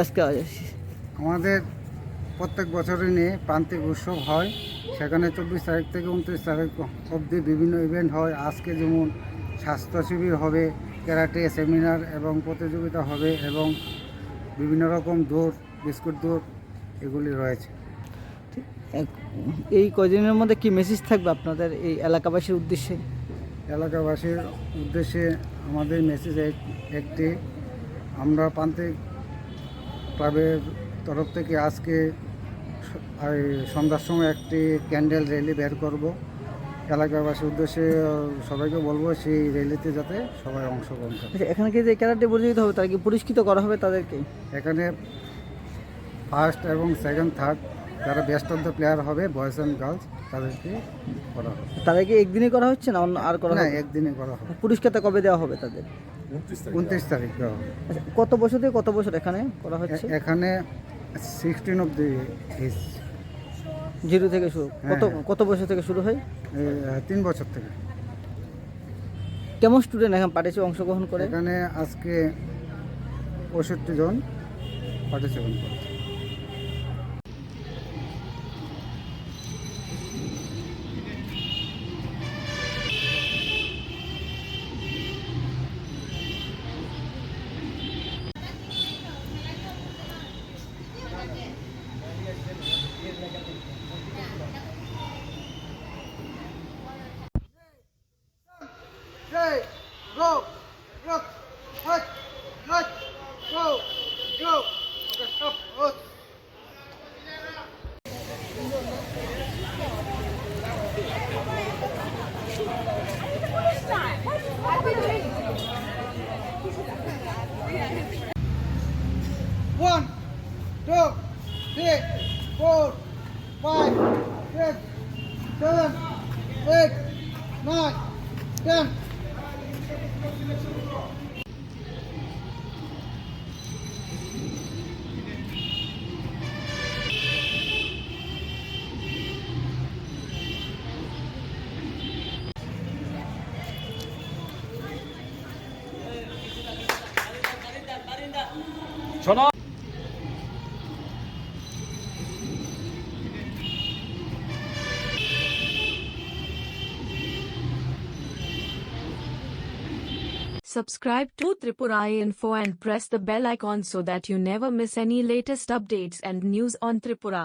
আজকে আমাদের প্রত্যেক বছরই নিয়ে প্রান্তিক উৎসব হয়, সেখানে 24 তারিখ থেকে 29 তারিখ অবধি বিভিন্ন ইভেন্ট হয়। আজকে যেমন স্বাস্থ্য শিবির হবে, ক্যারাটে সেমিনার এবং প্রতিযোগিতা হবে এবং বিভিন্ন রকম দৌড়, বিস্কুট দৌড় এগুলি রয়েছে। এই কদিনের মধ্যে কি মেসেজ থাকবে আপনাদের এই এলাকাবাসীর উদ্দেশ্যে? এলাকাবাসীর উদ্দেশ্যে আমাদের মেসেজ একটি, আমরা প্রান্তিক ক্লাবের তরফ থেকে আজকে সন্ধ্যার সময় একটি ক্যান্ডেল র্যালি বের করব। এলাকাবাসীর উদ্দেশ্যে সবাইকে বলবো সেই র্যালিতে যাতে সবাই অংশগ্রহণ করে। আচ্ছা, এখানে কি যে ক্যারাটে প্রতিযোগিতা হবে তারা কি পুরস্কৃত করা হবে তাদেরকে? এখানে ফার্স্ট এবং সেকেন্ড থার্ড যারা বেস্ট অফ দ্য প্লেয়ার হবে, বয়েজ অ্যান্ড গার্লস, তাদেরকে করা হবে। তাদেরকে একদিনই করা হচ্ছে না অন্য আর করা না, হবে? একদিনে করা হবে। পুরস্কারটা কবে দেওয়া হবে তাদের? 29 তারিখ দেওয়া হবে। আচ্ছা, কত বছর থেকে কত বছর এখানে করা হচ্ছে? এখানে 16 অফ দি এজ, 0 থেকে শুরু। হ্যাঁ, কত কত বছর থেকে শুরু হয়? 3 বছর থেকে। কেমন স্টুডেন্ট এখন পার্টিসিপেট অংশগ্রহণ করে? এখানে আজকে 65 জন পার্টিসিপেন্ট করে। Hey, go, look, hut, go, go. Okay, stop, hut. One, 2, 3, 4, 5, 6, 7, 8, 9, 10. Subscribe to Tripura Info and press the bell icon so that you never miss any latest updates and news on Tripura.